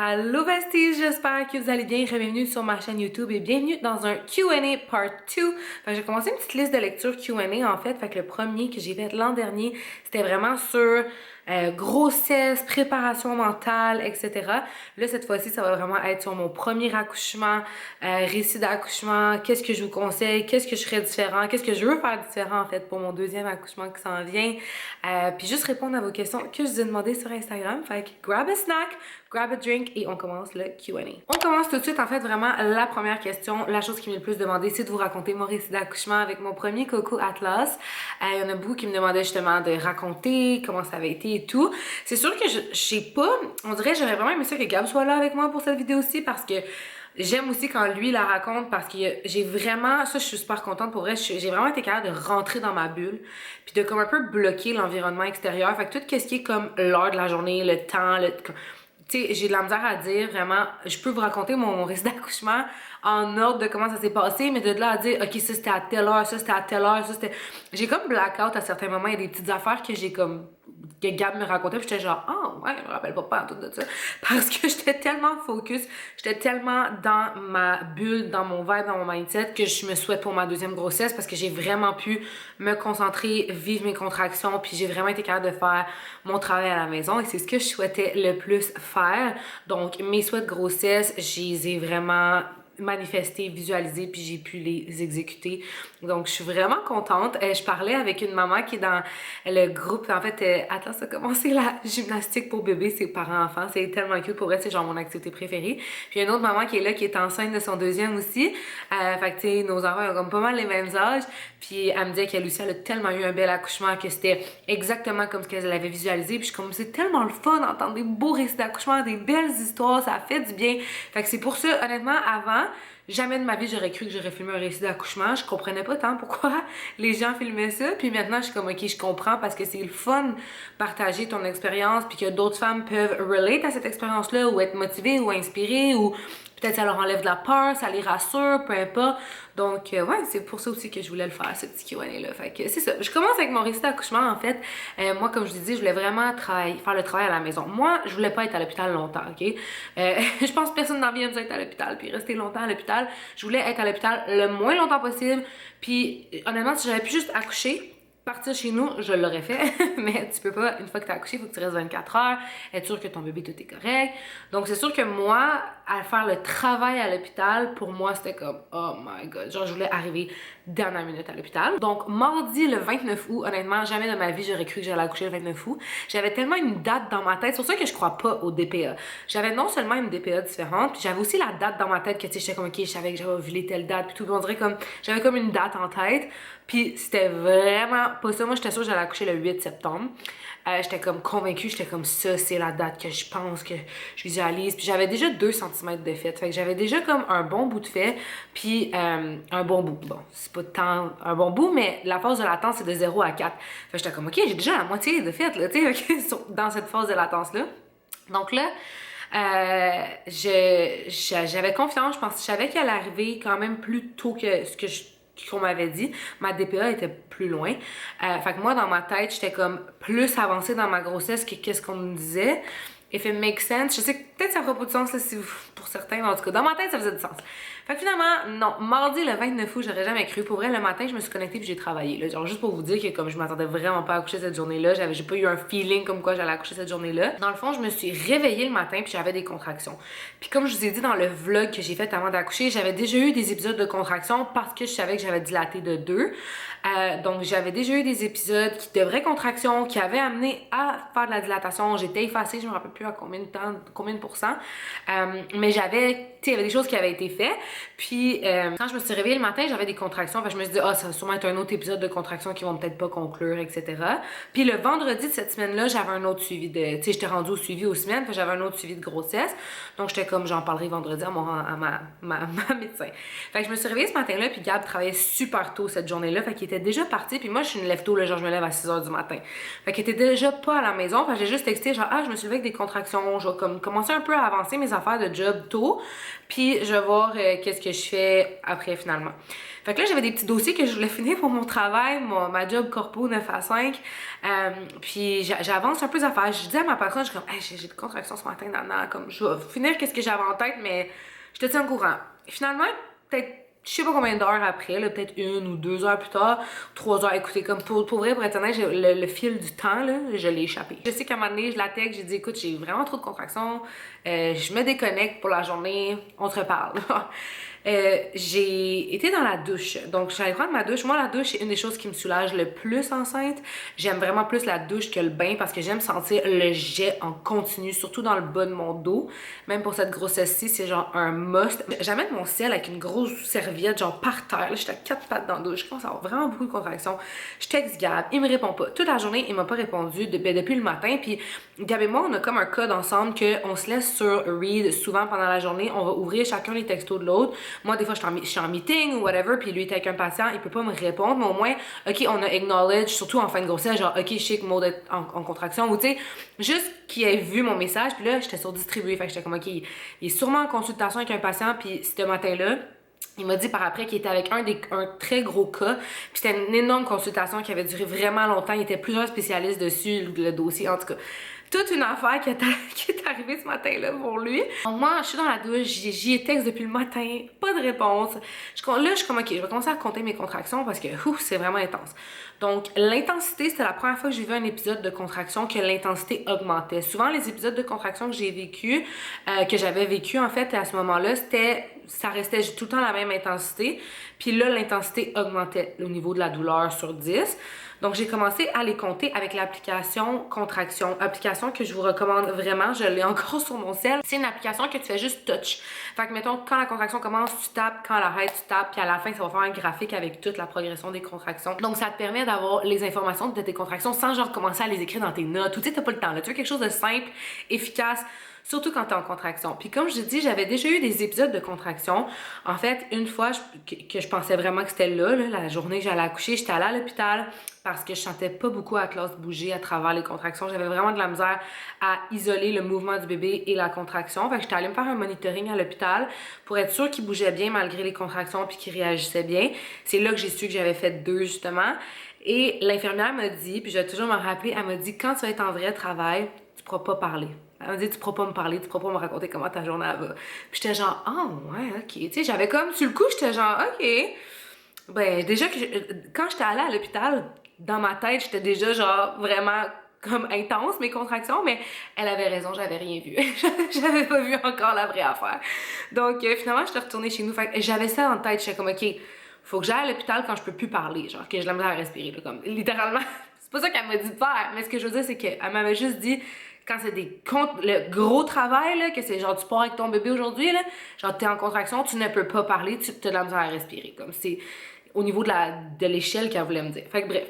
Allô besties, j'espère que vous allez bien. Bienvenue sur ma chaîne YouTube et bienvenue dans un Q&A part 2. J'ai commencé une petite liste de lecture Q&A en fait. Fait que le premier que j'ai fait l'an dernier, c'était vraiment sur grossesse, préparation mentale, etc. Là, cette fois-ci, ça va vraiment être sur mon premier accouchement, récit d'accouchement, qu'est-ce que je vous conseille, qu'est-ce que je ferais différent, qu'est-ce que je veux faire différent en fait pour mon deuxième accouchement qui s'en vient. Puis juste répondre à vos questions que je vous ai demandées sur Instagram. Fait que grab a snack, grab a drink et on commence le Q&A. On commence tout de suite en fait vraiment la première question. La chose qui m'est le plus demandée, c'est de vous raconter mon récit d'accouchement avec mon premier coco Atlas. Il y en a beaucoup qui me demandaient justement de raconter comment ça avait été et tout. C'est sûr que je sais pas, on dirait j'aurais vraiment aimé ça que Gab soit là avec moi pour cette vidéo-ci parce que j'aime aussi quand lui la raconte parce que j'ai vraiment, ça je suis super contente pour vrai, j'ai vraiment été capable de rentrer dans ma bulle puis de comme un peu bloquer l'environnement extérieur. Fait que tout ce qui est comme l'heure de la journée, le temps, tu sais, j'ai de la misère à dire vraiment, je peux vous raconter mon récit d'accouchement en ordre de comment ça s'est passé, mais de là à dire, ok, ça c'était à telle heure, ça c'était à telle heure, ça c'était... J'ai comme blackout à certains moments, il y a des petites affaires que j'ai comme... que Gab me racontait, puis j'étais genre, ah ouais, je me rappelle pas tout de ça. Parce que j'étais tellement focus, j'étais tellement dans ma bulle, dans mon vibe, dans mon mindset, que je me souhaite pour ma deuxième grossesse, parce que j'ai vraiment pu me concentrer, vivre mes contractions, puis j'ai vraiment été capable de faire mon travail à la maison, et c'est ce que je souhaitais le plus faire. Donc, mes souhaits de grossesse, je les ai vraiment manifesté, visualisé, puis j'ai pu les exécuter. Donc, je suis vraiment contente. Je parlais avec une maman qui est dans le groupe. En fait, Atlas a commencé la gymnastique pour bébé, ses parents-enfants. C'est tellement cute. Pour elle, c'est genre mon activité préférée. Puis, il y a une autre maman qui est là, qui est enceinte de son deuxième aussi. Fait que, tu sais, nos enfants ont comme pas mal les mêmes âges. Puis, elle me disait qu'elle aussi, elle a tellement eu un bel accouchement que c'était exactement comme ce qu'elle avait visualisé. Puis, je suis comme, c'est tellement le fun d'entendre des beaux récits d'accouchement, des belles histoires. Ça fait du bien. Fait que c'est pour ça, honnêtement, avant, jamais de ma vie j'aurais cru que j'aurais filmé un récit d'accouchement. Je comprenais pas tant pourquoi les gens filmaient ça. Puis maintenant, je suis comme, ok, je comprends parce que c'est le fun partager ton expérience puis que d'autres femmes peuvent relate à cette expérience-là ou être motivées ou inspirées ou peut-être ça leur enlève de la peur, ça les rassure, peu importe. Donc, ouais, c'est pour ça aussi que je voulais le faire, ce petit Q&A-là. Fait que c'est ça. Je commence avec mon récit d'accouchement, en fait. Moi, comme je vous dis, je voulais vraiment faire le travail à la maison. Moi, je voulais pas être à l'hôpital longtemps, OK? Je pense que personne dans la vie aime ça être à l'hôpital, puis rester longtemps à l'hôpital. Je voulais être à l'hôpital le moins longtemps possible. Puis, honnêtement, si j'avais pu juste accoucher, partir chez nous, je l'aurais fait, mais tu peux pas, une fois que t'as accouché, il faut que tu restes 24 heures, être sûr que ton bébé tout est correct. Donc c'est sûr que moi, à faire le travail à l'hôpital, pour moi c'était comme, oh my god, genre je voulais arriver dernière minute à l'hôpital. Donc mardi le 29 août, honnêtement, jamais de ma vie j'aurais cru que j'allais accoucher le 29 août. J'avais tellement une date dans ma tête, c'est pour ça que je crois pas au DPA. J'avais non seulement une DPA différente, puis j'avais aussi la date dans ma tête que tu sais, j'étais comme, ok, je savais que j'avais ovulé telle date, puis tout, puis on dirait comme, j'avais comme une date en tête. Puis c'était vraiment pas ça. Moi, j'étais sûre que j'allais accoucher le 8 septembre. J'étais comme convaincue, j'étais comme ça, c'est la date que je pense, que je visualise. Puis j'avais déjà 2 cm de fait. Fait que j'avais déjà comme un bon bout de fait. Puis un bon bout. Bon, c'est pas tant un bon bout, mais la phase de latence, c'est de 0 à 4. Fait que j'étais comme, ok, j'ai déjà la moitié de fait, là, tu sais, dans cette phase de latence-là. Donc là, j'avais confiance, je pense, je savais qu'elle allait arriver quand même plus tôt que ce qu'on m'avait dit. Ma DPA était plus loin. Fait que moi, dans ma tête, j'étais comme plus avancée dans ma grossesse que qu'est-ce qu'on me disait. If it makes sense. Je sais que peut-être ça fera pas de sens là, pour certains, mais en tout cas, dans ma tête, ça faisait du sens. Fait que finalement, non. Mardi, le 29 août, j'aurais jamais cru. Pour vrai, le matin, je me suis connectée puis j'ai travaillé. Là. Genre, juste pour vous dire que comme je m'attendais vraiment pas à accoucher cette journée-là, j'ai pas eu un feeling comme quoi j'allais accoucher cette journée-là. Dans le fond, je me suis réveillée le matin puis j'avais des contractions. Puis comme je vous ai dit dans le vlog que j'ai fait avant d'accoucher, j'avais déjà eu des épisodes de contractions parce que je savais que j'avais dilaté de 2. Donc, j'avais déjà eu des épisodes de vraies contractions qui avaient amené à faire de la dilatation. J'étais effacée, je me rappelle plus à combien de pourcents. Mais j'avais, tu sais, il y avait des choses qui avaient été faites. Puis, quand je me suis réveillée le matin, j'avais des contractions. Fait que je me suis dit, ah, ça va sûrement être un autre épisode de contractions qui vont peut-être pas conclure, etc. Puis, le vendredi de cette semaine-là, j'avais un autre suivi de, tu sais, j'étais rendue au suivi aux semaines. Fait que j'avais un autre suivi de grossesse. Donc, j'étais comme, j'en parlerai vendredi à ma médecin. Fait que je me suis réveillée ce matin-là, puis Gab travaillait super tôt cette journée-là. Fait qu'il était déjà parti. Puis moi, je suis une lève tôt, là, genre, je me lève à 6 h du matin. Fait qu'il était déjà pas à la maison. Fait que j'ai juste texté, genre, ah, je me suis levée avec des contractions contractions, je vais comme commencer un peu à avancer mes affaires de job tôt, puis je vais voir qu'est-ce que je fais après finalement. Fait que là, j'avais des petits dossiers que je voulais finir pour mon travail, ma job corpo 9 à 5, puis j'avance un peu les affaires. Je dis à ma personne, je suis comme, hey, j'ai des contractions ce matin, nana, comme je vais finir qu'est-ce que j'avais en tête, mais je te tiens au courant. Et finalement, peut-être je sais pas combien d'heures après, peut-être 1 ou 2 heures plus tard, 3 heures, écoutez, comme pour vrai, pour être honnête, le fil du temps, là, je l'ai échappé. Je sais qu'à un moment donné, je la texte, j'ai dit, écoute, j'ai vraiment trop de contractions, je me déconnecte pour la journée, on se reparle. J'ai été dans la douche, donc j'allais prendre ma douche. Moi, la douche, c'est une des choses qui me soulage le plus enceinte. J'aime vraiment plus la douche que le bain parce que j'aime sentir le jet en continu, surtout dans le bas de mon dos. Même pour cette grossesse-ci, c'est genre un must. J'amène mon ciel avec une grosse serviette, genre par terre. Là, j'étais à 4 pattes dans la douche. Je commence à avoir vraiment beaucoup de contractions. Je texte Gab, il me répond pas. Toute la journée, il m'a pas répondu depuis le matin. Puis Gab et moi, on a comme un code ensemble qu'on se laisse sur read souvent pendant la journée. On va ouvrir chacun les textos de l'autre. Moi, des fois, je suis en meeting ou whatever, puis lui, il est avec un patient, il peut pas me répondre, mais au moins, OK, on a acknowledge, surtout en fin de grossesse, genre, OK, je sais que Maud est en contraction, ou tu sais, juste qu'il ait vu mon message, puis là, j'étais sur distribuer, fait que j'étais comme, OK, il est sûrement en consultation avec un patient, puis ce matin-là, il m'a dit par après qu'il était avec un très gros cas, puis c'était une énorme consultation qui avait duré vraiment longtemps, il était plusieurs spécialistes dessus, le dossier, en tout cas. Toute une affaire qui est arrivée ce matin-là pour lui. Donc moi, je suis dans la douche, j'y ai texte depuis le matin, pas de réponse. Là, je suis comme, OK, je vais commencer à compter mes contractions parce que, c'est vraiment intense. Donc, l'intensité, c'était la première fois que j'ai vu un épisode de contraction que l'intensité augmentait. Souvent, les épisodes de contraction que j'ai vécu, que j'avais vécu, en fait, à ce moment-là, ça restait tout le temps la même intensité. Puis là, l'intensité augmentait au niveau de la douleur sur 10. Donc, j'ai commencé à les compter avec l'application Contraction. Application que je vous recommande vraiment. Je l'ai encore sur mon cell. C'est une application que tu fais juste touch. Fait que, mettons, quand la contraction commence, tu tapes. Quand elle arrête, tu tapes. Puis à la fin, ça va faire un graphique avec toute la progression des contractions. Donc, ça te permet d'avoir les informations de tes contractions sans genre commencer à les écrire dans tes notes. Ou tu sais, t'as pas le temps. Là. Tu veux quelque chose de simple, efficace. Surtout quand t'es en contraction. Puis comme je dis, j'avais déjà eu des épisodes de contraction. En fait, une fois que je pensais vraiment que c'était là, la journée que j'allais accoucher, j'étais allée à l'hôpital parce que je sentais pas beaucoup à classe bouger à travers les contractions. J'avais vraiment de la misère à isoler le mouvement du bébé et la contraction. Fait que j'étais allée me faire un monitoring à l'hôpital pour être sûre qu'il bougeait bien malgré les contractions puis qu'il réagissait bien. C'est là que j'ai su que j'avais fait 2 justement. Et l'infirmière m'a dit, puis je vais toujours me rappeler, elle m'a dit, quand tu vas être en vrai travail, tu pourras pas parler. Elle m'a dit, tu pourras pas me parler, tu pourras pas me raconter comment ta journée va. Puis j'étais genre, oh ouais, ok. Tu sais, j'avais comme, sur le coup, j'étais genre, ok. Ben, déjà, quand j'étais allée à l'hôpital, dans ma tête, j'étais déjà genre vraiment comme intense, mes contractions, mais elle avait raison, j'avais rien vu. J'avais pas vu encore la vraie affaire. Donc, finalement, j'étais retournée chez nous. Fait que j'avais ça en tête, j'étais comme, ok, faut que j'aille à l'hôpital quand je peux plus parler, genre, que j'ai la misère à respirer, là, comme, littéralement. C'est pas ça qu'elle m'a dit de faire, mais ce que je veux dire, c'est qu'elle m'avait juste dit, quand c'est le gros travail, là, que c'est genre tu pars avec ton bébé aujourd'hui, là, genre t'es en contraction, tu ne peux pas parler, tu as de la misère à respirer. Comme c'est au niveau de l'échelle qu'elle voulait me dire. Fait que bref.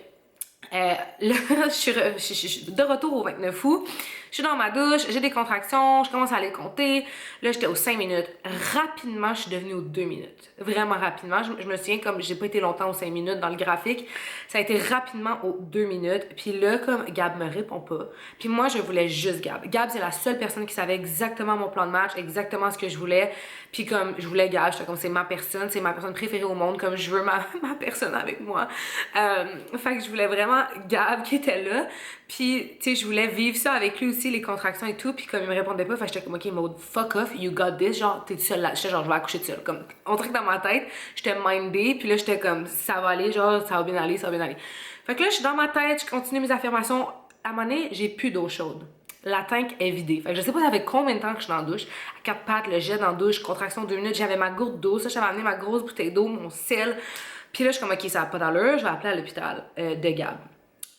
Là, je suis de retour au 29 août. Je suis dans ma douche, j'ai des contractions, je commence à les compter. Là, j'étais aux 5 minutes. Rapidement, je suis devenue aux 2 minutes. Vraiment rapidement. Je me souviens, comme j'ai pas été longtemps aux 5 minutes dans le graphique, ça a été rapidement aux 2 minutes. Puis là, comme Gab me répond pas. Puis moi, je voulais juste Gab. Gab, c'est la seule personne qui savait exactement mon plan de match, exactement ce que je voulais. Puis comme je voulais Gab, j'étais comme c'est ma personne préférée au monde, comme je veux ma personne avec moi. Fait que je voulais vraiment Gab qui était là. Puis, tu sais, je voulais vivre ça avec lui aussi, les contractions et tout. Puis, comme il me répondait pas, fait que j'étais comme, OK, Maud, fuck off, you got this. Genre, t'es seule là. J'étais genre, je vais accoucher de seule. Comme, on dirait que dans ma tête, j'étais mindée. Puis là, j'étais comme, ça va aller, genre, ça va bien aller, ça va bien aller. Fait que là, je suis dans ma tête, je continue mes affirmations. À un moment donné, j'ai plus d'eau chaude. La tank est vidée. Fait que je sais pas, ça fait combien de temps que je suis dans la douche. À 4 pattes, le jet dans la douche, contraction 2 minutes. J'avais ma gourde d'eau. Ça, j'avais amené ma grosse bouteille d'eau, mon sel. Puis là, je suis comme, OK, ça va pas d'allure. Je vais appeler à l'hôpital de Gab.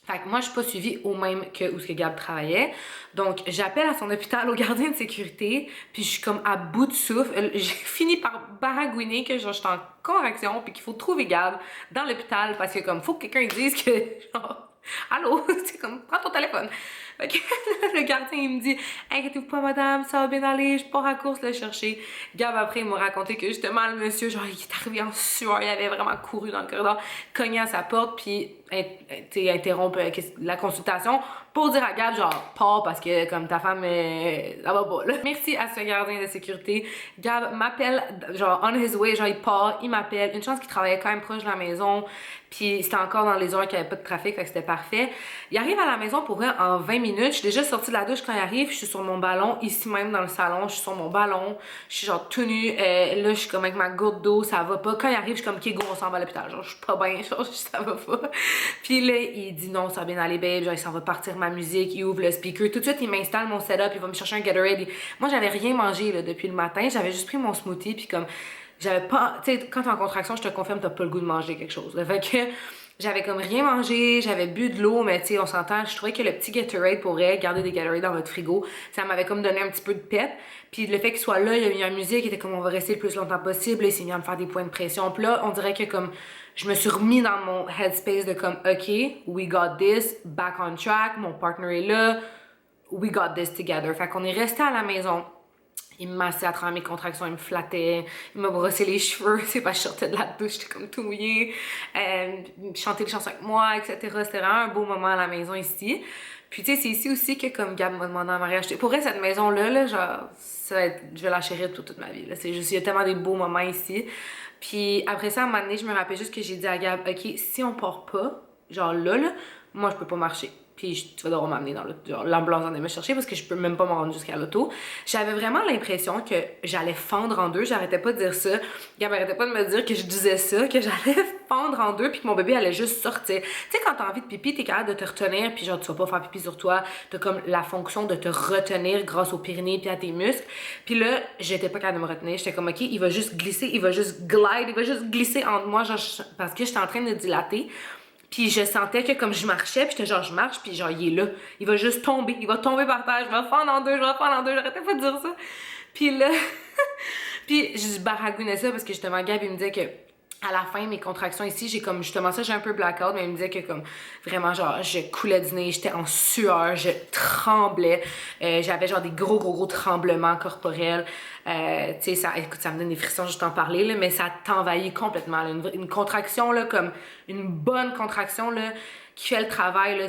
Fait que moi, je suis pas suivie au même que où ce que Gab travaillait. Donc, j'appelle à son hôpital au gardien de sécurité, puis je suis comme à bout de souffle. J'ai fini par baragouiner que genre, je suis en correction, puis qu'il faut trouver Gab dans l'hôpital parce que comme, faut que quelqu'un dise que, genre, allô, c'est comme, prends ton téléphone. Fait que le gardien, il me dit, inquiétez-vous pas, madame, ça va bien aller, je pars à course le chercher. Gab, après, il m'a raconté que justement, le monsieur, genre, il est arrivé en sueur, il avait vraiment couru dans le corridor, cogné à sa porte, puis interrompre la consultation pour dire à Gab, genre, pars parce que comme ta femme, ça va pas, là. Merci à ce gardien de sécurité. Gab m'appelle, genre, on his way, genre, il part, il m'appelle. Une chance qu'il travaillait quand même proche de la maison, puis c'était encore dans les heures qu'il n'y avait pas de trafic, fait que c'était parfait. Il arrive à la maison pour vrai en 20 minutes. Je suis déjà sortie de la douche quand il arrive, je suis sur mon ballon, ici même dans le salon, je suis sur mon ballon, je suis genre tout nue, là, je suis comme avec ma goutte d'eau, ça va pas. Quand il arrive, je suis comme, ok, go, on s'en va à l'hôpital, genre, je suis pas bien, genre, ça va pas. Puis là, il dit non, ça va bien aller, babe, genre, il s'en va partir ma musique, il ouvre le speaker, tout de suite, il m'installe mon setup, il va me chercher un Gatorade. Moi, j'avais rien mangé, là, depuis le matin, j'avais juste pris mon smoothie, puis comme, j'avais pas, tu sais, quand t'es en contraction, je te confirme, t'as pas le goût de manger quelque chose, là. Fait que, j'avais comme rien mangé, j'avais bu de l'eau, mais tu sais, on s'entend, je trouvais que le petit Gatorade pourrait garder des Gatorade dans votre frigo, ça m'avait comme donné un petit peu de pep. Puis le fait qu'il soit là, il a mis la musique, il était comme on va rester le plus longtemps possible, il s'est mis à me faire des points de pression. Puis là, on dirait que comme je me suis remis dans mon headspace de comme OK, we got this, back on track, mon partner est là, we got this together. Fait qu'on est resté à la maison. Il me massait à travers mes contractions, il me flattait, il m'a brossé les cheveux, c'est pas je sortais de la douche, j'étais comme tout mouillée, chanter des chansons avec moi, etc. C'était vraiment un beau moment à la maison ici. Puis tu sais, c'est ici aussi que comme Gab m'a demandé en mariage. Pour vrai, cette maison-là, là, genre, ça va être, je vais la chérir toute ma vie. Là. C'est juste, il y a tellement des beaux moments ici. Puis après ça, à un moment donné, je me rappelle juste que j'ai dit à Gab, OK, si on part pas, genre là, moi je peux pas marcher. Puis tu vas devoir m'amener dans l'auto. Genre, l'ambulance en est me chercher parce que je peux même pas me rendre jusqu'à l'auto. J'avais vraiment l'impression que j'allais fendre en deux. J'arrêtais pas de dire ça. Gab arrêtait pas de me dire que je disais ça, que j'allais fendre en deux puis que mon bébé allait juste sortir. Tu sais, quand t'as envie de pipi, t'es capable de te retenir puis genre tu vas pas faire pipi sur toi. T'as comme la fonction de te retenir grâce aux Pyrénées puis à tes muscles. Puis là, j'étais pas capable de me retenir. J'étais comme, OK, il va juste glisser, il va juste glide, il va juste glisser entre moi genre, parce que j'étais en train de dilater. Puis je sentais que comme je marchais, puis j'étais genre je marche, puis genre il est là. Il va juste tomber, il va tomber par terre, je vais fendre en deux, j'arrêtais pas de dire ça. Puis là, puis je baragouinais ça parce que justement Gab il me disait que à la fin, mes contractions ici, j'ai comme justement ça, j'ai un peu blackout, mais il me disait que comme vraiment genre je coulais du nez, j'étais en sueur, je tremblais, j'avais genre des gros tremblements corporels. Tu sais, ça, écoute, ça me donne des frissons juste en parler, là, mais ça t'envahit complètement. Là. Une contraction, là, comme une bonne contraction, là, qui fait le travail, là,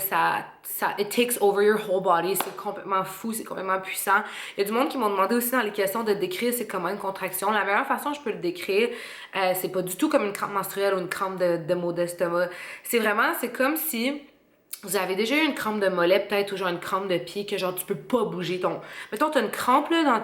it takes over your whole body. C'est complètement fou, c'est complètement puissant. Il y a du monde qui m'ont demandé aussi dans les questions de décrire c'est comment une contraction. La meilleure façon que je peux le décrire, c'est pas du tout comme une crampe menstruelle ou une crampe de maux d'estomac. C'est comme si vous avez déjà eu une crampe de mollet peut-être ou genre une crampe de pied que genre tu peux pas bouger ton... Mettons t'as une crampe là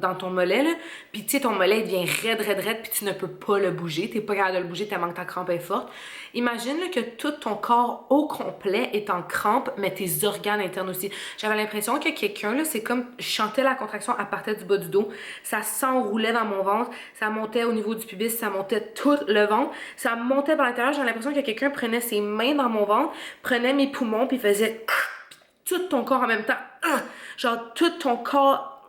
dans ton mollet là, pis tu sais ton mollet il devient raide pis tu ne peux pas le bouger, t'es pas capable de le bouger tellement que ta crampe est forte. Imagine là, que tout ton corps au complet est en crampe mais tes organes internes aussi. J'avais l'impression que quelqu'un là, c'est comme je chantais la contraction à partir du bas du dos, ça s'enroulait dans mon ventre, ça montait au niveau du pubis, ça montait tout le ventre, ça montait par l'intérieur, j'avais l'impression que quelqu'un prenait ses mains dans mon ventre, prenait mes poumons puis faisait tout ton corps en même temps, genre tout ton corps,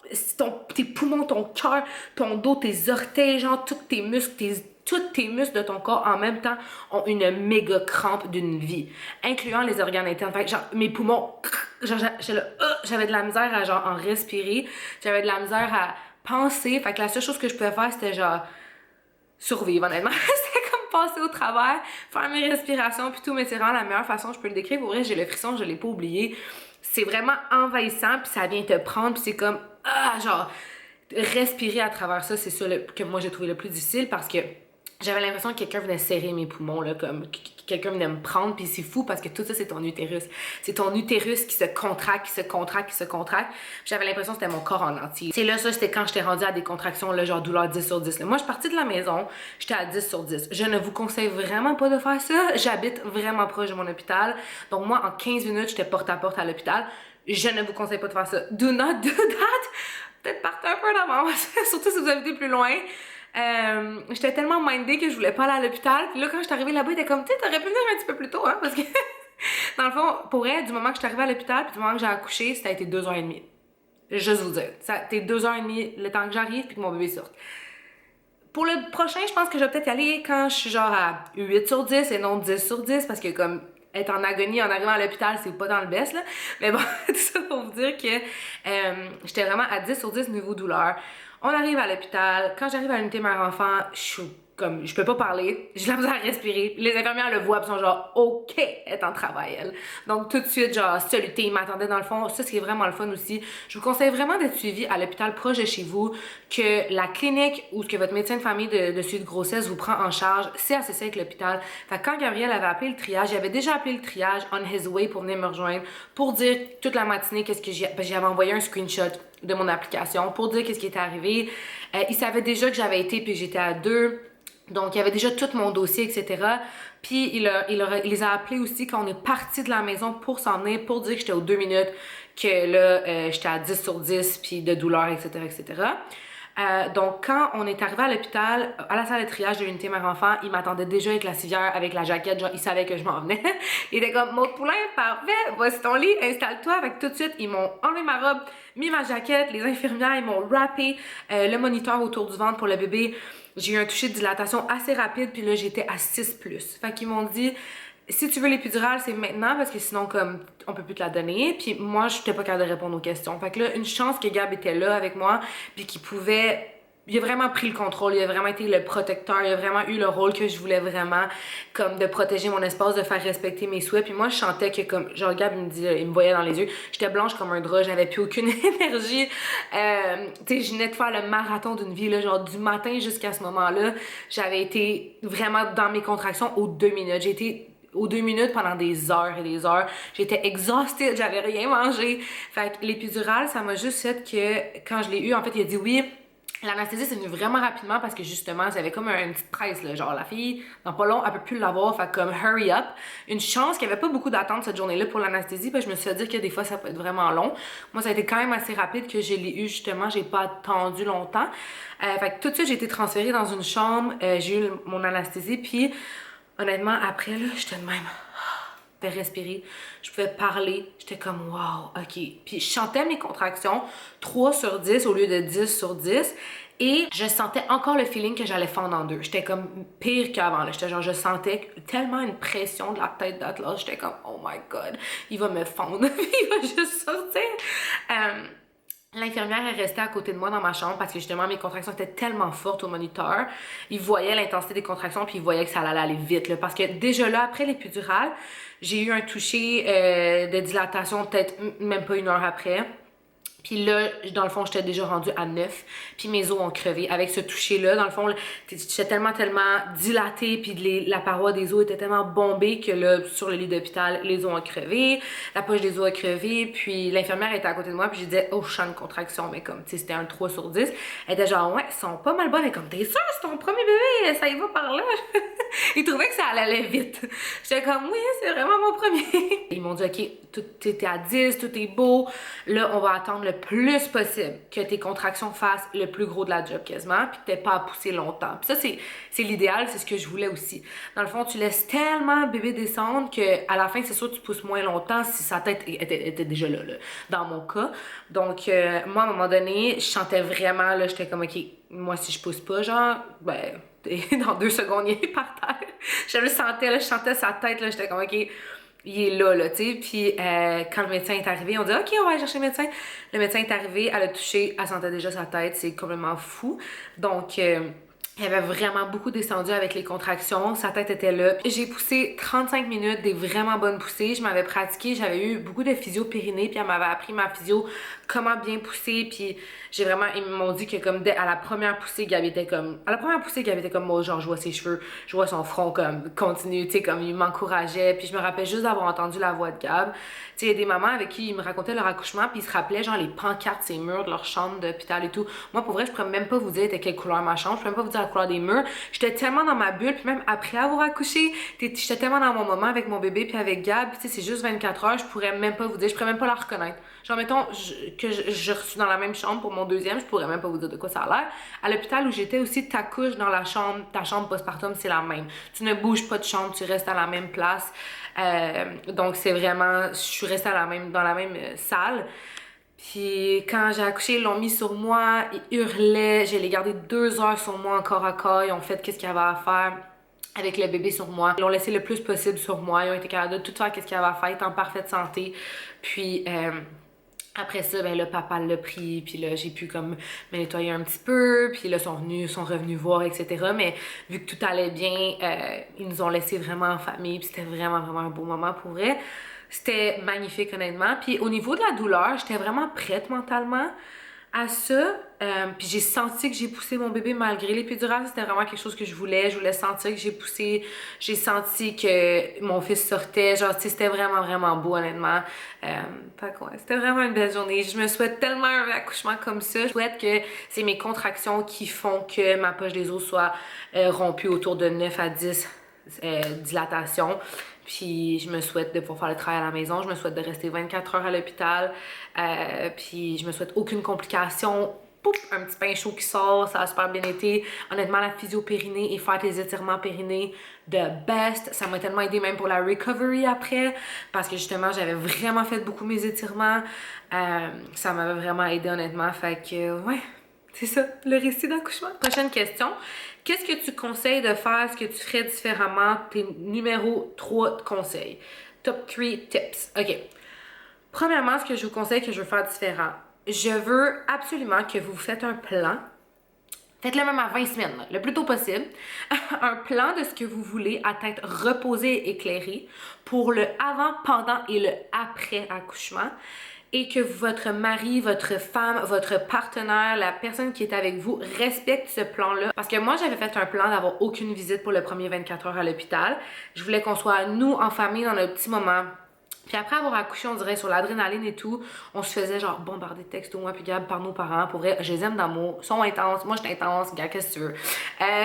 tes poumons, ton cœur, ton dos, tes orteils, genre tous tes muscles, tous tes muscles de ton corps en même temps ont une méga crampe d'une vie, incluant les organes internes. Fait que genre mes poumons, genre j'avais de la misère à genre en respirer, j'avais de la misère à penser. Fait que la seule chose que je pouvais faire c'était genre survivre honnêtement. C'était comme passer au travers, faire mes respirations puis tout, mais c'est vraiment la meilleure façon que je peux le décrire. Pour vrai, j'ai le frisson, je l'ai pas oublié. C'est vraiment envahissant puis ça vient te prendre puis c'est comme genre respirer à travers ça, c'est ça que moi j'ai trouvé le plus difficile parce que j'avais l'impression que quelqu'un venait serrer mes poumons, là, comme quelqu'un venait me prendre, puis c'est fou parce que tout ça, c'est ton utérus. C'est ton utérus qui se contracte. J'avais l'impression que c'était mon corps en entier. C'est là, ça, c'était quand j'étais rendue à des contractions, là, genre douleur 10 sur 10. Là. Moi, je suis partie de la maison, j'étais à 10 sur 10. Je ne vous conseille vraiment pas de faire ça. J'habite vraiment proche de mon hôpital. Donc, moi, en 15 minutes, j'étais porte à porte à l'hôpital. Je ne vous conseille pas de faire ça. Do not do that! Peut-être partez un peu d'avance, surtout si vous habitez plus loin. J'étais tellement mindée que je voulais pas aller à l'hôpital. Puis là, quand je suis arrivée là-bas, il était comme, tu sais, t'aurais pu venir un petit peu plus tôt, hein, parce que, dans le fond, pour elle, du moment que je suis arrivée à l'hôpital, puis du moment que j'ai accouché, ça a été 2h30. Juste vous dire. Ça a été 2h30 le temps que j'arrive, puis que mon bébé sorte. Pour le prochain, je pense que je vais peut-être y aller quand je suis genre à 8 sur 10 et non 10 sur 10, parce que comme être en agonie en arrivant à l'hôpital, c'est pas dans le best, là. Mais bon, tout ça pour vous dire que j'étais vraiment à 10 sur 10 niveau douleur. On arrive à l'hôpital. Quand j'arrive à l'unité mère-enfant, je suis comme, je peux pas parler, j'ai la misère à respirer. Les infirmières le voient pis sont genre, OK, elle est en travail, elle. Donc, tout de suite, genre, saluté, ils m'attendaient dans le fond. Ça, c'est vraiment le fun aussi. Je vous conseille vraiment d'être suivi à l'hôpital proche de chez vous, que la clinique ou que votre médecin de famille de suivi de grossesse vous prend en charge, c'est associé avec l'hôpital. Fait que quand Gabriel avait appelé le triage, il avait déjà appelé le triage on his way pour venir me rejoindre, pour dire toute la matinée qu'est-ce que j'avais envoyé un screenshot de mon application pour dire qu'est-ce qui était arrivé. Il savait déjà que j'avais été puis j'étais à 2. Donc, il y avait déjà tout mon dossier, etc. Puis, il les a appelés aussi quand on est parti de la maison pour s'en venir, pour dire que j'étais aux 2 minutes, que là, j'étais à 10 sur 10, puis de douleur, etc., etc. Donc, quand on est arrivé à l'hôpital, à la salle de triage de l'unité mère-enfant, il m'attendait déjà avec la civière, avec la jaquette, genre, il savait que je m'en venais. Il était comme, Maud Poulain, parfait, voici ton lit, installe-toi. Fait que tout de suite, ils m'ont enlevé ma robe, mis ma jaquette, les infirmières, ils m'ont wrappé le moniteur autour du ventre pour le bébé. J'ai eu un toucher de dilatation assez rapide, puis là, j'étais à 6+. Fait qu'ils m'ont dit, si tu veux l'épidurale, c'est maintenant, parce que sinon, comme, on peut plus te la donner. Puis moi, je n'étais pas capable de répondre aux questions. Fait que là, une chance que Gab était là avec moi, puis qu'il pouvait... Il a vraiment pris le contrôle, il a vraiment été le protecteur, il a vraiment eu le rôle que je voulais vraiment, comme de protéger mon espace, de faire respecter mes souhaits. Puis moi, je sentais que comme, genre Gab, il me voyait dans les yeux, j'étais blanche comme un drap, j'avais plus aucune énergie. Tu sais, je venais de faire le marathon d'une vie, là, genre du matin jusqu'à ce moment-là, j'avais été vraiment dans mes contractions aux 2 minutes. J'ai été aux 2 minutes pendant des heures et des heures. J'étais exhaustée, j'avais rien mangé. Fait que l'épidurale, ça m'a juste fait que quand je l'ai eu, en fait, il a dit oui. L'anesthésie, c'est venu vraiment rapidement parce que justement, j'avais comme une petite presse, là, genre la fille, dans pas long, elle peut plus l'avoir, fait comme hurry up. Une chance qu'il y avait pas beaucoup d'attente cette journée-là pour l'anesthésie, parce que je me suis fait dire que des fois, ça peut être vraiment long. Moi, ça a été quand même assez rapide que je l'ai eu, justement, j'ai pas attendu longtemps. Fait que tout de suite, j'ai été transférée dans une chambre, j'ai eu mon anesthésie, puis honnêtement, après, là, j'étais de même... Je pouvais respirer, je pouvais parler, j'étais comme wow, ok. Puis je sentais mes contractions 3 sur 10 au lieu de 10 sur 10 et je sentais encore le feeling que j'allais fendre en deux. J'étais comme pire qu'avant, j'étais genre, je sentais tellement une pression de la tête d'Atlas, j'étais comme oh my god, il va me fondre, il va juste sortir. L'infirmière est restée à côté de moi dans ma chambre parce que justement mes contractions étaient tellement fortes au moniteur. Il voyait l'intensité des contractions puis il voyait que ça allait aller vite là, parce que déjà là après l'épidurale, j'ai eu un toucher de dilatation peut-être même pas 1 heure après. Puis là, dans le fond, j'étais déjà rendue à 9. Puis mes os ont crevé. Avec ce toucher-là, dans le fond, j'étais tellement dilatée. Puis la paroi des os était tellement bombée que là, sur le lit d'hôpital, les os ont crevé. La poche des os a crevé. Puis l'infirmière était à côté de moi. Puis je disais, oh, je sens une contraction. Mais comme, tu sais, c'était un 3 sur 10. Elle était genre, ouais, ils sont pas mal bonnes. Elle est comme, t'es sûre, c'est ton premier bébé, ça y va par là. Ils trouvaient que ça allait vite. J'étais comme, oui, c'est vraiment mon premier. Ils m'ont dit, OK, tout est à 10, tout est beau. Là, on va attendre le plus possible que tes contractions fassent le plus gros de la job quasiment, puis que t'aies pas à pousser longtemps. Puis ça, c'est l'idéal, c'est ce que je voulais aussi. Dans le fond, tu laisses tellement le bébé descendre qu'à la fin, c'est sûr que tu pousses moins longtemps si sa tête était déjà là, dans mon cas. Donc, moi, à un moment donné, je sentais vraiment, là, j'étais comme, OK, moi, si je pousse pas, genre, ben, dans 2 secondes, il est par terre. Je le sentais, là, je sentais sa tête, là, j'étais comme, OK, il est là, tu sais. Puis quand le médecin est arrivé, on dit OK, on va aller chercher le médecin. Le médecin est arrivé, elle a touché, elle sentait déjà sa tête, c'est complètement fou. Donc, elle avait vraiment beaucoup descendu avec les contractions, sa tête était là. J'ai poussé 35 minutes, des vraiment bonnes poussées. Je m'avais pratiqué, j'avais eu beaucoup de physio périnée, puis elle m'avait appris ma physio, comment bien pousser, puis j'ai vraiment, ils m'ont dit que comme à la première poussée, Gabi était comme, moi, genre je vois ses cheveux, je vois son front comme continue, tu sais, comme il m'encourageait, puis je me rappelle juste d'avoir entendu la voix de Gab. Tu sais, il y a des mamans avec qui ils me racontaient leur accouchement, puis ils se rappelaient genre les pancartes, ces murs de leur chambre d'hôpital et tout. Moi, pour vrai, je pourrais même pas vous dire de quelle couleur ma chambre, je pourrais même pas vous dire la couleur des murs. J'étais tellement dans ma bulle, puis même après avoir accouché, j'étais tellement dans mon moment avec mon bébé puis avec Gab, tu sais, c'est juste 24 heures, je pourrais même pas vous dire, je pourrais même pas la reconnaître. Genre, mettons que je suis dans la même chambre pour mon deuxième, je pourrais même pas vous dire de quoi ça a l'air. À l'hôpital où j'étais aussi, t'accouches dans la chambre, ta chambre postpartum, c'est la même. Tu ne bouges pas de chambre, tu restes à la même place. Donc, c'est vraiment, je suis restée dans la même salle. Puis quand j'ai accouché, ils l'ont mis sur moi, ils hurlaient, je l'ai gardé 2 heures sur moi encore à corps, ils ont fait qu'est-ce qu'il y avait à faire avec le bébé sur moi. Ils l'ont laissé le plus possible sur moi, ils ont été capables de tout faire qu'est-ce qu'il y avait à faire, ils étaient en parfaite santé. Puis Après ça, ben là, papa l'a pris, puis là, j'ai pu comme me nettoyer un petit peu, puis là, sont revenus voir, etc. Mais vu que tout allait bien, ils nous ont laissé vraiment en famille, puis c'était vraiment, vraiment un beau moment pour eux. C'était magnifique, honnêtement. Puis au niveau de la douleur, j'étais vraiment prête mentalement à ça. Puis j'ai senti que j'ai poussé mon bébé malgré l'épidurale. C'était vraiment quelque chose que je voulais. Je voulais sentir que j'ai poussé. J'ai senti que mon fils sortait. Genre, tu sais, c'était vraiment, vraiment beau, honnêtement. Fait que ouais, c'était vraiment une belle journée. Je me souhaite tellement un accouchement comme ça. Je souhaite que c'est mes contractions qui font que ma poche des os soit rompue autour de 9 à 10 dilatations. Puis je me souhaite de pouvoir faire le travail à la maison, je me souhaite de rester 24 heures à l'hôpital, puis je me souhaite aucune complication. Pouf, un petit pain chaud qui sort, ça a super bien été. Honnêtement, la physio périnée et faire les étirements périnés de best, ça m'a tellement aidé même pour la recovery après, parce que justement, j'avais vraiment fait beaucoup mes étirements. Ça m'avait vraiment aidé honnêtement, fait que ouais, c'est ça, le récit d'accouchement. Prochaine question. Qu'est-ce que tu conseilles de faire? Ce que tu ferais différemment? Tes numéro 3 de conseils. Top 3 tips. OK. Premièrement, ce que je vous conseille que je veux faire différent. Je veux absolument que vous faites un plan. Faites-le même à 20 semaines, le plus tôt possible. Un plan de ce que vous voulez à tête reposée et éclairée pour le avant, pendant et le après accouchement. Et que votre mari, votre femme, votre partenaire, la personne qui est avec vous respecte ce plan-là. Parce que moi, j'avais fait un plan d'avoir aucune visite pour le premier 24 heures à l'hôpital. Je voulais qu'on soit, nous, en famille, dans notre petit moment. Puis après avoir accouché, on dirait sur l'adrénaline et tout, on se faisait genre bombarder de textos, moi puis Gab, par nos parents. Pour vrai, je les aime d'amour, ils sont intenses, moi je suis intense, Gab, qu'est-ce que tu veux.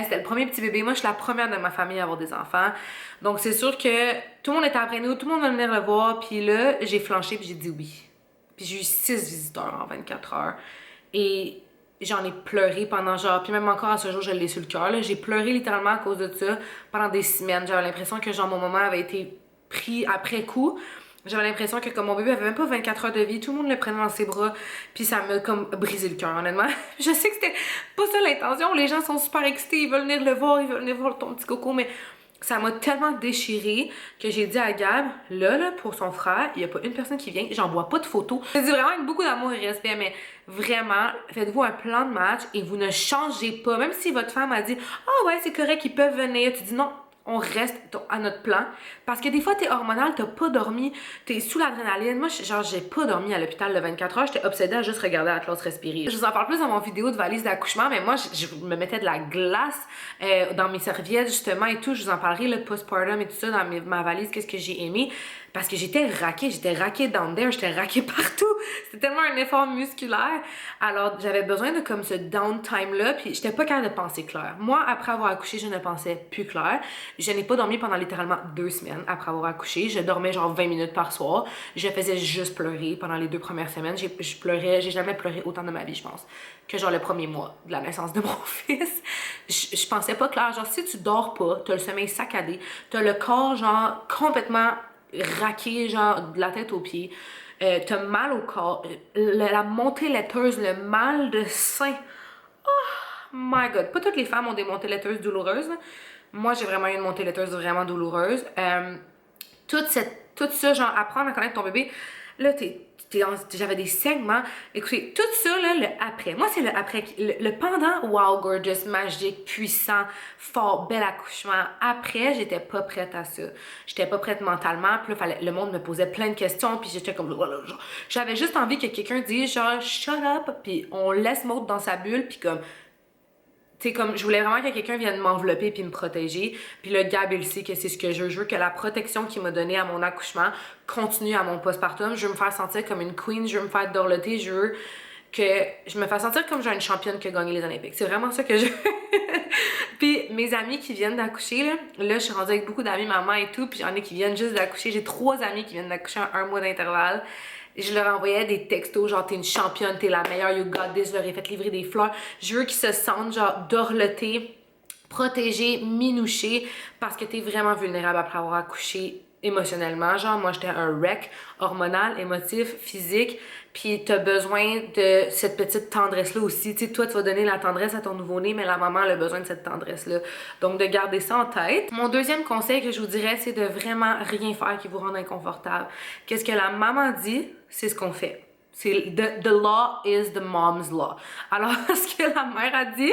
C'était le premier petit bébé, moi je suis la première de ma famille à avoir des enfants. Donc c'est sûr que tout le monde était après nous, tout le monde va venir le voir. Puis là, j'ai flanché puis j'ai dit oui. Puis j'ai eu 6 visiteurs en 24 heures. Et j'en ai pleuré pendant genre, puis même encore à ce jour, je l'ai sur le cœur. J'ai pleuré littéralement à cause de ça pendant des semaines. J'avais l'impression que genre mon moment avait été pris après coup. J'avais l'impression que comme mon bébé avait même pas 24 heures de vie, tout le monde le prenait dans ses bras, puis ça m'a comme brisé le cœur, honnêtement. Je sais que c'était pas ça l'intention, les gens sont super excités, ils veulent venir le voir, ils veulent venir voir ton petit coco, mais ça m'a tellement déchirée que j'ai dit à Gab, là, pour son frère, il y a pas une personne qui vient, j'envoie pas de photos. Je dis vraiment avec beaucoup d'amour et respect, mais vraiment, faites-vous un plan de match et vous ne changez pas. Même si votre femme a dit, ah ouais, c'est correct, ils peuvent venir, tu dis non, on reste à notre plan. Parce que des fois, t'es hormonal, t'as pas dormi, t'es sous l'adrénaline. Moi, genre, j'ai pas dormi à l'hôpital le 24 heures, j'étais obsédée à juste regarder Atlas respirer. Je vous en parle plus dans mon vidéo de valise d'accouchement, mais moi, je me mettais de la glace dans mes serviettes, justement, et tout. Je vous en parlerai, le postpartum et tout ça, dans ma valise, qu'est-ce que j'ai aimé. Parce que j'étais raquée down there, j'étais raquée partout. C'était tellement un effort musculaire. Alors, j'avais besoin de comme ce downtime-là, puis j'étais pas capable de penser clair. Moi, après avoir accouché, je ne pensais plus clair. Je n'ai pas dormi pendant littéralement 2 semaines après avoir accouché. Je dormais genre 20 minutes par soir. Je faisais juste pleurer pendant les 2 premières semaines. Je pleurais, j'ai jamais pleuré autant de ma vie, je pense, que genre le premier mois de la naissance de mon fils. Je pensais pas clair. Genre, si tu dors pas, t'as le sommeil saccadé, t'as le corps genre complètement raqué, genre de la tête aux pieds, t'as mal au corps, la montée laiteuse, le mal de sein. Oh my god, pas toutes les femmes ont des montées laiteuses douloureuses. Moi, j'ai vraiment eu une montée laiteuse vraiment douloureuse. Tout ça, genre apprendre à connaître ton bébé, là, j'avais des segments. Écoutez, tout ça, là, le après. Moi, c'est le après. Le pendant, wow, gorgeous, magique, puissant, fort, bel accouchement. Après, j'étais pas prête à ça. J'étais pas prête mentalement. Puis là, le monde me posait plein de questions. Puis j'étais comme, voilà, genre, j'avais juste envie que quelqu'un dise, genre, shut up. Puis on laisse Maud dans sa bulle. Puis comme, tu sais, comme, je voulais vraiment que quelqu'un vienne m'envelopper puis me protéger. Puis le Gab, il sait que c'est ce que je veux. Je veux que la protection qu'il m'a donnée à mon accouchement continue à mon postpartum. Je veux me faire sentir comme une queen. Je veux me faire dorloter. Je veux que je me fasse sentir comme genre une championne qui a gagné les Olympiques. C'est vraiment ça que je veux. Puis mes amis qui viennent d'accoucher, là, je suis rendue avec beaucoup d'amis, maman et tout. Puis j'en ai qui viennent juste d'accoucher. J'ai 3 amis qui viennent d'accoucher en 1 mois d'intervalle. Je leur envoyais des textos, genre, t'es une championne, t'es la meilleure, you got this. Je leur ai fait livrer des fleurs. Je veux qu'ils se sentent, genre, dorlotés, protégés, minouchés, parce que t'es vraiment vulnérable après avoir accouché émotionnellement. Genre, moi, j'étais un wreck hormonal, émotif, physique, puis t'as besoin de cette petite tendresse-là aussi. Tu sais, toi, tu vas donner la tendresse à ton nouveau-né, mais la maman, elle a besoin de cette tendresse-là. Donc, de garder ça en tête. Mon deuxième conseil que je vous dirais, c'est de vraiment rien faire qui vous rende inconfortable. Qu'est-ce que la maman dit, c'est ce qu'on fait. C'est the law is the mom's law. Alors, ce que la mère a dit,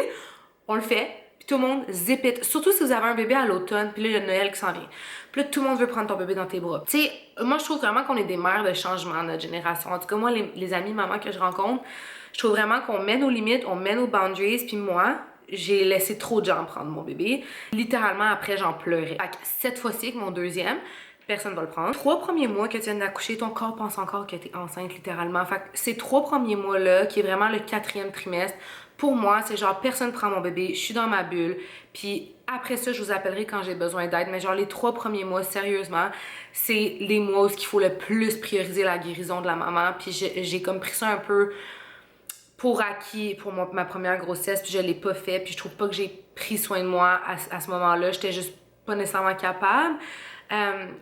on le fait. Puis tout le monde zip it. Surtout si vous avez un bébé à l'automne, puis là, il y a Noël qui s'en vient. Puis là, tout le monde veut prendre ton bébé dans tes bras. Tu sais, moi, je trouve vraiment qu'on est des mères de changement, notre génération. En tout cas, moi, les amis maman que je rencontre, je trouve vraiment qu'on met nos limites, on met nos boundaries. Puis moi, j'ai laissé trop de gens prendre mon bébé. Littéralement, après, j'en pleurais. Fait que cette fois-ci, avec mon deuxième, personne va le prendre. 3 premiers mois que tu viens d'accoucher, ton corps pense encore que tu es enceinte, littéralement. Fait que ces 3 premiers mois-là, qui est vraiment le 4e trimestre, pour moi, c'est genre personne prend mon bébé, je suis dans ma bulle. Puis après ça, je vous appellerai quand j'ai besoin d'aide. Mais genre les 3 premiers mois, sérieusement, c'est les mois où il faut le plus prioriser la guérison de la maman. Puis j'ai comme pris ça un peu pour acquis pour ma première grossesse, puis je l'ai pas fait. Puis je trouve pas que j'ai pris soin de moi à ce moment-là. J'étais juste pas nécessairement capable.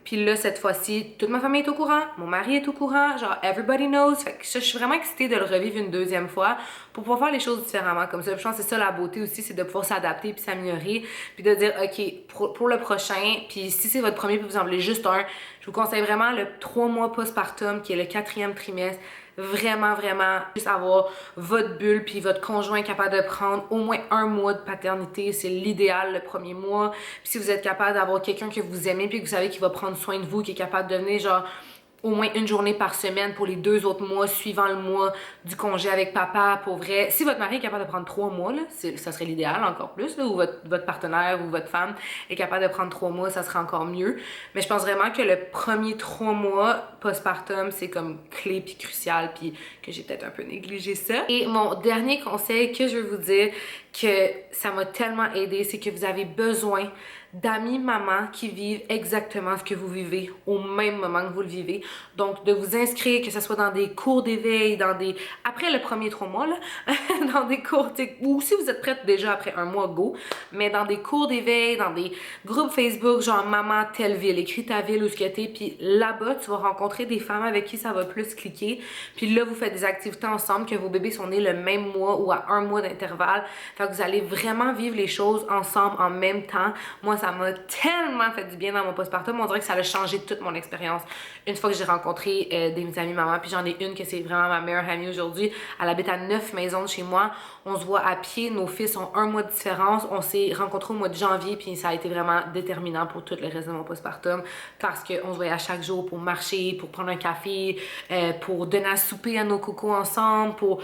Puis là, cette fois-ci, toute ma famille est au courant, mon mari est au courant, genre everybody knows. Fait que je suis vraiment excitée de le revivre une deuxième fois pour pouvoir faire les choses différemment comme ça. Puis je pense que c'est ça la beauté aussi, c'est de pouvoir s'adapter puis s'améliorer, puis de dire ok, pour le prochain, puis si c'est votre premier puis vous en voulez juste un, je vous conseille vraiment le 3 mois postpartum qui est le 4e trimestre. Vraiment, vraiment, juste avoir votre bulle puis votre conjoint capable de prendre au moins 1 mois de paternité, c'est l'idéal le premier mois. Puis si vous êtes capable d'avoir quelqu'un que vous aimez puis que vous savez qu'il va prendre soin de vous, qui est capable de venir genre au moins 1 journée par semaine pour les 2 autres mois suivant le mois du congé avec papa, pour vrai. Si votre mari est capable de prendre 3 mois, là, ça serait l'idéal encore plus, là, ou votre partenaire ou votre femme est capable de prendre 3 mois, ça serait encore mieux. Mais je pense vraiment que le premier 3 mois postpartum, c'est comme clé puis crucial, puis que j'ai peut-être un peu négligé ça. Et mon dernier conseil que je veux vous dire, que ça m'a tellement aidé, c'est que vous avez besoin d'amis mamans qui vivent exactement ce que vous vivez au même moment que vous le vivez. Donc, de vous inscrire, que ce soit dans des cours d'éveil, après le premier 3 mois, là, dans des cours, ou si vous êtes prête déjà après 1 mois, go, mais dans des cours d'éveil, dans des groupes Facebook, genre Maman telle ville, écris ta ville où ce que t'es, puis là-bas, tu vas rencontrer des femmes avec qui ça va plus cliquer, puis là, vous faites des activités ensemble, que vos bébés sont nés le même mois ou à 1 mois d'intervalle. Fait que vous allez vraiment vivre les choses ensemble en même temps. Moi, ça m'a tellement fait du bien dans mon postpartum. On dirait que ça a changé toute mon expérience. Une fois que j'ai rencontré des amies mamans, puis j'en ai une que c'est vraiment ma meilleure amie aujourd'hui. Elle habite à 9 maisons de chez moi. On se voit à pied. Nos fils ont 1 mois de différence. On s'est rencontrés au mois de janvier, puis ça a été vraiment déterminant pour tout le reste de mon postpartum parce qu'on se voyait à chaque jour pour marcher, pour prendre un café, pour donner à souper à nos cocos ensemble, pour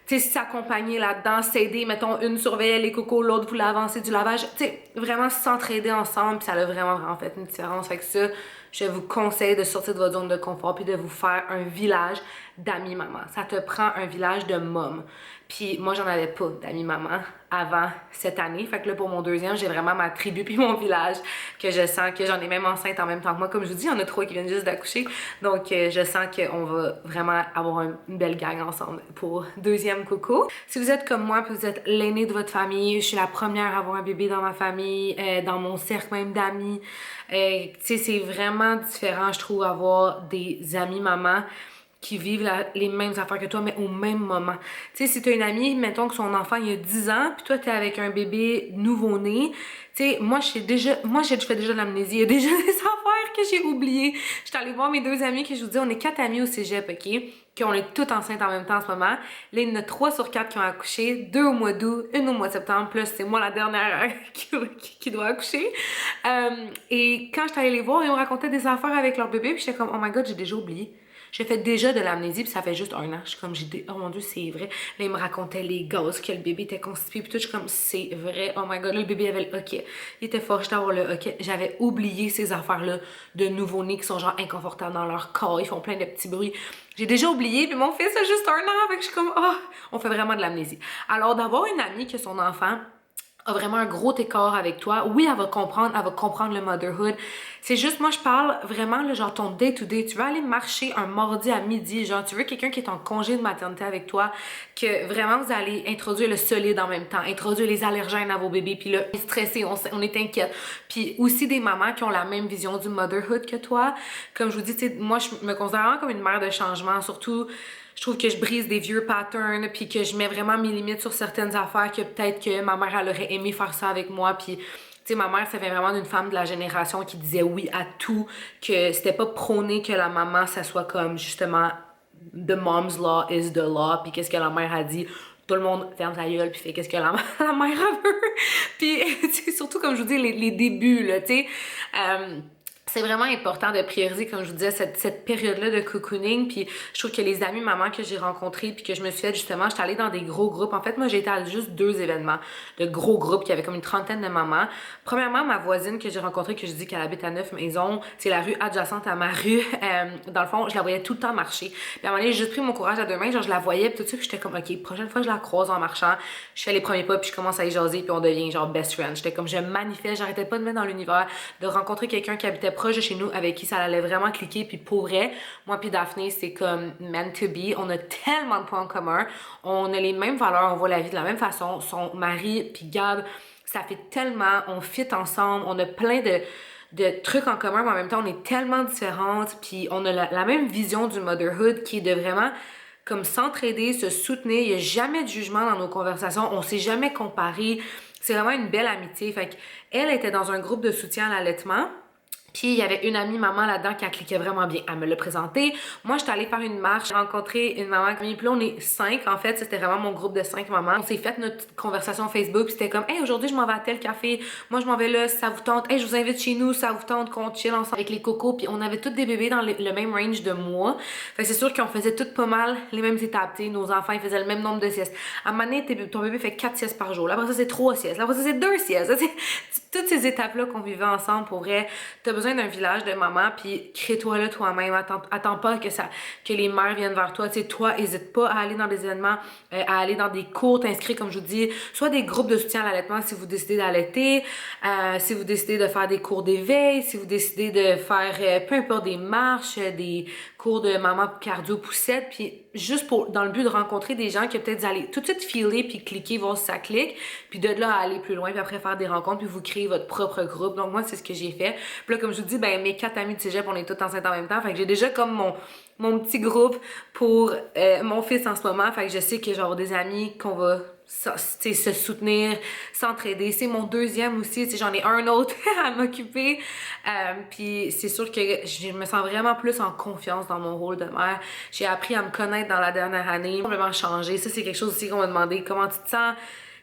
tu sais, s'accompagner là-dedans, s'aider, mettons, une surveillait les cocos, l'autre voulait avancer du lavage, tu sais, vraiment s'entraider ensemble, puis ça a vraiment, vraiment fait une différence. Fait que ça, je vous conseille de sortir de votre zone de confort puis de vous faire un village d'amis maman. Ça te prend un village de mômes. Puis moi, j'en avais pas d'amis maman avant cette année. Fait que là, pour mon deuxième, j'ai vraiment ma tribu puis mon village que je sens que j'en ai même enceinte en même temps que moi. Comme je vous dis, il y en a 3 qui viennent juste d'accoucher. Donc, je sens qu'on va vraiment avoir une belle gang ensemble pour deuxième coco. Si vous êtes comme moi puis vous êtes l'aîné de votre famille, je suis la première à avoir un bébé dans ma famille, dans mon cercle même d'amis. Tu sais, c'est vraiment différent, je trouve, avoir des amis mamans qui vivent les mêmes affaires que toi, mais au même moment. Tu sais, si t'as une amie, mettons que son enfant, il a 10 ans, puis toi, t'es avec un bébé nouveau-né, tu sais, moi, j'ai fait déjà de l'amnésie. Il y a déjà des affaires que j'ai oubliées. J'étais allée voir mes 2 amies, que je vous dis, on est 4 amies au cégep, OK? Qu'on est toutes enceintes en même temps en ce moment. Là, il y en a 3 sur 4 qui ont accouché, 2 au mois d'août, 1 au mois de septembre, plus c'est moi la dernière qui doit accoucher. Et quand j'étais allée les voir, ils ont raconté des affaires avec leur bébé, puis j'étais comme, oh my god, j'ai déjà oublié. J'ai fait déjà de l'amnésie, puis ça fait juste 1 an. Je suis comme, oh mon dieu, c'est vrai. Là, ils me racontaient les gaz, que le bébé était constipé, puis tout. Je suis comme, c'est vrai. Oh my god, là, le bébé avait le hockey. Il était fort, j'étais à avoir le hockey. J'avais oublié ces affaires-là de nouveau-nés qui sont genre inconfortables dans leur corps. Ils font plein de petits bruits. J'ai déjà oublié, puis mon fils a juste 1 an. Fait que je suis comme, oh, on fait vraiment de l'amnésie. Alors, d'avoir une amie que son enfant a vraiment un gros écart avec toi. Oui, elle va comprendre le motherhood. C'est juste, moi, je parle vraiment, là, genre, ton day-to-day. Tu veux aller marcher un mardi à midi, genre, tu veux quelqu'un qui est en congé de maternité avec toi, que vraiment, vous allez introduire le solide en même temps, introduire les allergènes à vos bébés, puis là, on est stressé, on est inquiète. Puis aussi des mamans qui ont la même vision du motherhood que toi. Comme je vous dis, tu sais, moi, je me considère vraiment comme une mère de changement, surtout. Je trouve que je brise des vieux patterns, puis que je mets vraiment mes limites sur certaines affaires que peut-être que ma mère, elle aurait aimé faire ça avec moi, puis... Tu sais, ma mère, ça vient vraiment d'une femme de la génération qui disait oui à tout, que c'était pas prôné que la maman, ça soit comme, justement, the mom's law is the law, puis qu'est-ce que la mère a dit, tout le monde ferme sa gueule puis fait qu'est-ce que la mère veut. Puis surtout comme je vous dis les débuts là, tu sais. C'est vraiment important de prioriser, comme je vous disais, cette période-là de cocooning. Puis je trouve que les amis maman que j'ai rencontrés puis que je me suis fait justement, j'étais allée dans des gros groupes. En fait, moi, j'ai été à juste 2 événements de gros groupes qui avaient comme une trentaine de mamans. Premièrement, ma voisine que j'ai rencontrée, que je dis qu'elle habite à Neuf-Maisons, c'est la rue adjacente à ma rue. Dans le fond, je la voyais tout le temps marcher. Puis à un moment donné, j'ai juste pris mon courage à 2 mains, genre je la voyais puis tout ça, puis j'étais comme, ok, prochaine fois je la croise en marchant, je fais les premiers pas puis je commence à y jaser puis on devient genre best friend. J'étais comme, je manifeste, j'arrêtais pas de mettre dans l'univers, de rencontrer quelqu'un qui habitait proche de chez nous, avec qui ça allait vraiment cliquer. Puis pour vrai, moi puis Daphné, c'est comme meant to be. On a tellement de points en commun. On a les mêmes valeurs, on voit la vie de la même façon. Son mari puis Gab, ça fait tellement, on fit ensemble, on a plein de trucs en commun, mais en même temps, on est tellement différentes. Puis on a la même vision du motherhood qui est de vraiment comme s'entraider, se soutenir. Il n'y a jamais de jugement dans nos conversations. On s'est jamais comparé. C'est vraiment une belle amitié. Fait qu'elle était dans un groupe de soutien à l'allaitement. Puis il y avait une amie maman là-dedans qui a cliqué vraiment bien. Elle me l'a présenté. Moi, j'étais allée faire une marche, j'ai rencontré une maman. Puis là, on est 5 en fait. C'était vraiment mon groupe de 5 mamans. On s'est fait notre conversation Facebook. Puis c'était comme, hey, aujourd'hui, je m'en vais à tel café. Moi, je m'en vais là, si ça vous tente. Hey, je vous invite chez nous, si ça vous tente qu'on chill ensemble avec les cocos. Puis on avait toutes des bébés dans le même range de mois. Fait que c'est sûr qu'on faisait toutes pas mal les mêmes étapes. T'sais, nos enfants, ils faisaient le même nombre de siestes. À un moment donné, ton bébé fait 4 siestes par jour. Là, après ça, c'est 3 siestes. Là, après ça, c'est 2 siestes. Là, toutes ces étapes-là qu'on vivait ensemble, pour vrai, t'as besoin d'un village de maman, puis crée-toi là toi-même. Attends pas que les mères viennent vers toi. Tu sais, toi, hésite pas à aller dans des événements, à aller dans des cours, t'inscrire, comme je vous dis, soit des groupes de soutien à l'allaitement si vous décidez d'allaiter, si vous décidez de faire des cours d'éveil, si vous décidez de faire peu importe des marches, des cours de maman cardio poussette, puis juste dans le but de rencontrer des gens qui peut-être allaient tout de suite filer puis cliquer, voir si ça clique, puis de là à aller plus loin, puis après faire des rencontres, puis vous créer votre propre groupe. Donc moi, c'est ce que j'ai fait. Puis là, comme je vous dis, ben mes 4 amis de cégep, on est toutes enceintes en même temps, fait que j'ai déjà comme mon petit groupe pour mon fils en ce moment, fait que je sais que je vais avoir des amis qu'on va se soutenir, s'entraider. C'est mon deuxième aussi, j'en ai un autre à m'occuper. Puis c'est sûr que je me sens vraiment plus en confiance dans mon rôle de mère. J'ai appris à me connaître dans la dernière année, complètement changé. Ça, c'est quelque chose aussi qu'on m'a demandé. Comment tu te sens?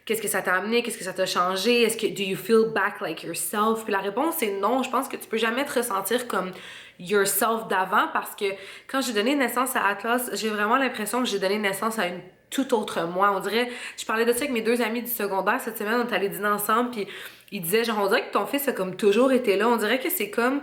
Qu'est-ce que ça t'a amené? Qu'est-ce que ça t'a changé? Est-ce que do you feel back like yourself? Puis la réponse c'est non. Je pense que tu peux jamais te ressentir comme yourself d'avant parce que quand j'ai donné naissance à Atlas, j'ai vraiment l'impression que j'ai donné naissance à une tout autre moi. On dirait, je parlais de ça avec mes 2 amis du secondaire cette semaine, on est allés dîner ensemble, puis ils disaient genre, on dirait que ton fils a comme toujours été là. On dirait que c'est comme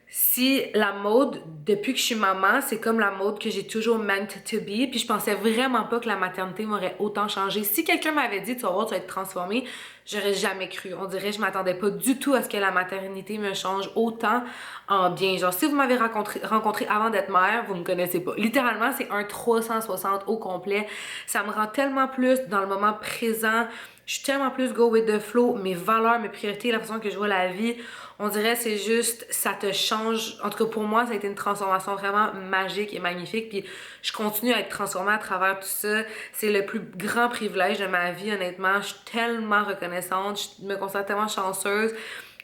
si la mode, depuis que je suis maman, c'est comme la mode que j'ai toujours meant to be. Puis je pensais vraiment pas que la maternité m'aurait autant changé. Si quelqu'un m'avait dit, tu vas voir, tu vas être transformée, j'aurais jamais cru. On dirait que je m'attendais pas du tout à ce que la maternité me change autant en bien. Genre, si vous m'avez rencontré avant d'être mère, vous me connaissez pas. Littéralement, c'est un 360 au complet. Ça me rend tellement plus dans le moment présent. Je suis tellement plus go with the flow, mes valeurs, mes priorités, la façon que je vois la vie. On dirait c'est juste, ça te change. En tout cas, pour moi, ça a été une transformation vraiment magique et magnifique. Puis je continue à être transformée à travers tout ça. C'est le plus grand privilège de ma vie, honnêtement. Je suis tellement reconnaissante. Je me considère tellement chanceuse.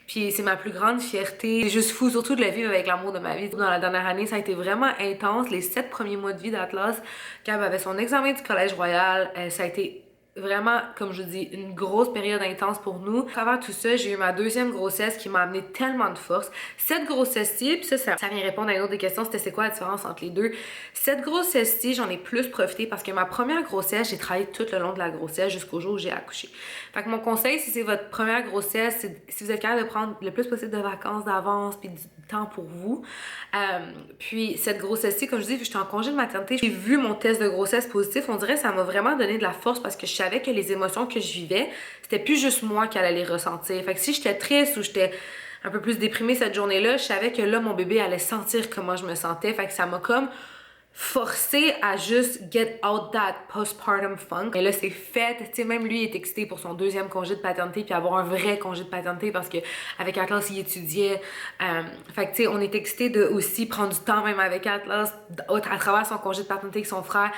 Puis c'est ma plus grande fierté. C'est juste fou, surtout de la vivre avec l'amour de ma vie. Dans la dernière année, ça a été vraiment intense. Les 7 premiers mois de vie d'Atlas, quand elle avait son examen du Collège Royal, ça a été vraiment, comme je vous dis, une grosse période intense pour nous. À travers tout ça, j'ai eu ma 2e grossesse qui m'a amené tellement de force. Cette grossesse-ci, puis ça vient répondre à une autre des questions, c'était c'est quoi la différence entre les deux. Cette grossesse-ci, j'en ai plus profité parce que ma première grossesse, j'ai travaillé tout le long de la grossesse jusqu'au jour où j'ai accouché. Fait que mon conseil, si c'est votre première grossesse, c'est si vous êtes capable de prendre le plus possible de vacances d'avance puis du temps pour vous. Puis cette grossesse-ci, comme je dis, j'étais en congé de maternité, j'ai vu mon test de grossesse positif, on dirait que ça m'a vraiment donné de la force parce que je savais que les émotions que je vivais, c'était plus juste moi qui allais les ressentir. Fait que si j'étais triste ou j'étais un peu plus déprimée cette journée-là, je savais que là, mon bébé allait sentir comment je me sentais. Fait que ça m'a comme forcé à juste get out that postpartum funk. Et là, c'est fait. Tu sais, même lui, il est excité pour son 2e congé de paternité puis avoir un vrai congé de paternité parce que avec Atlas, il étudiait. Fait que, tu sais, on est excité de aussi prendre du temps même avec Atlas à travers son congé de paternité avec son frère,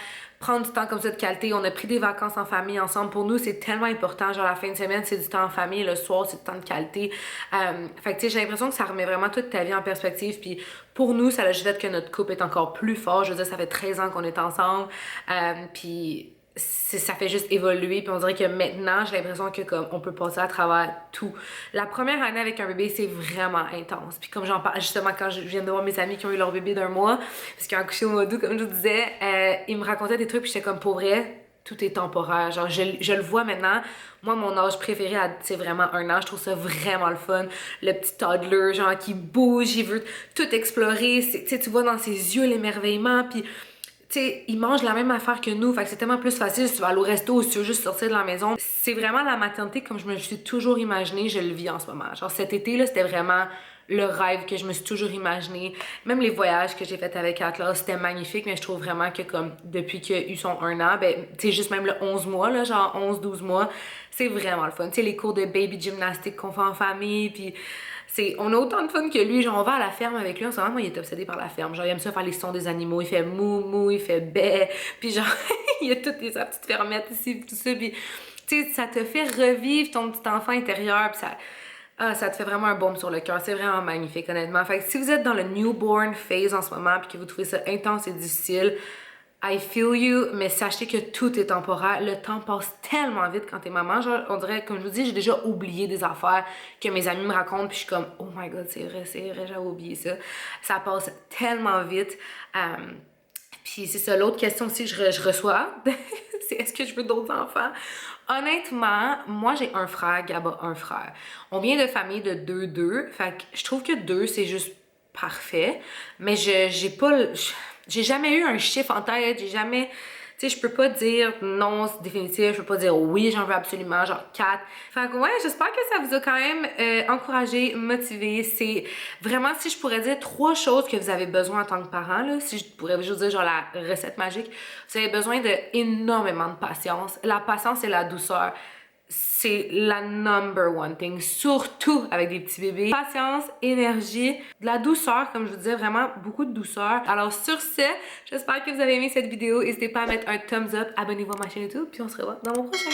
prendre du temps comme ça de qualité. On a pris des vacances en famille ensemble. Pour nous, c'est tellement important. Genre, la fin de semaine, c'est du temps en famille. Le soir, c'est du temps de qualité. Fait que, tu sais, j'ai l'impression que ça remet vraiment toute ta vie en perspective. Puis pour nous, ça a juste fait que notre couple est encore plus fort. Je veux dire, ça fait 13 ans qu'on est ensemble. Puis ça fait juste évoluer, puis on dirait que maintenant j'ai l'impression que comme on peut passer à travers tout. La première année avec un bébé, c'est vraiment intense, puis comme j'en parle justement quand je viens de voir mes amis qui ont eu leur bébé d'1 mois parce qu'ils ont accouché au mois d'août, comme je vous disais, ils me racontaient des trucs, puis j'étais comme pour vrai tout est temporaire, genre je le vois maintenant. Moi, mon âge préféré, c'est vraiment 1 an. Je trouve ça vraiment le fun. Le petit toddler, genre, qui bouge, il veut tout explorer. Tu sais, tu vois dans ses yeux l'émerveillement, puis tu sais, ils mangent la même affaire que nous, fait que c'est tellement plus facile si tu vas aller au resto ou si tu veux juste sortir de la maison. C'est vraiment la maternité comme je me suis toujours imaginé, je le vis en ce moment. Genre cet été, là, c'était vraiment le rêve que je me suis toujours imaginé. Même les voyages que j'ai fait avec Atlas, c'était magnifique, mais je trouve vraiment que comme depuis qu'il a eu son 1 an, ben, tu sais, juste même le 11 mois, là, genre 11-12 mois, c'est vraiment le fun. Tu sais, les cours de baby gymnastique qu'on fait en famille, puis on a autant de fun que lui, genre on va à la ferme avec lui en ce moment, moi il est obsédé par la ferme, genre il aime ça faire les sons des animaux, il fait mou mou, il fait bé, puis genre il y a toutes sa petite fermette ici, tout ça, puis tu sais ça te fait revivre ton petit enfant intérieur, puis ça te fait vraiment un baume sur le cœur, c'est vraiment magnifique honnêtement. Fait que si vous êtes dans le newborn phase en ce moment puis que vous trouvez ça intense et difficile, I feel you, mais sachez que tout est temporaire. Le temps passe tellement vite quand t'es maman. Genre, on dirait, comme je vous dis, j'ai déjà oublié des affaires que mes amis me racontent, puis je suis comme, oh my god, c'est vrai, j'avais oublié ça. Ça passe tellement vite. Puis c'est ça, l'autre question aussi que je reçois, c'est est-ce que je veux d'autres enfants? Honnêtement, moi j'ai un frère, Gaba un frère. On vient de famille de 2-2, fait que je trouve que 2 c'est juste parfait, mais j'ai jamais eu un chiffre en tête, j'ai jamais, tu sais, je peux pas dire non, c'est définitif, je peux pas dire oui, j'en veux absolument, genre 4. Fait que ouais, j'espère que ça vous a quand même encouragé, motivé. C'est vraiment, si je pourrais dire 3 choses que vous avez besoin en tant que parent, là, si je pourrais juste dire genre la recette magique, vous avez besoin de énormément de patience. La patience et la douceur. C'est la number one thing, surtout avec des petits bébés. Patience, énergie, de la douceur, comme je vous disais, vraiment beaucoup de douceur. Alors sur ce, j'espère que vous avez aimé cette vidéo. N'hésitez pas à mettre un thumbs up, abonnez-vous à ma chaîne YouTube, puis on se revoit dans mon prochain.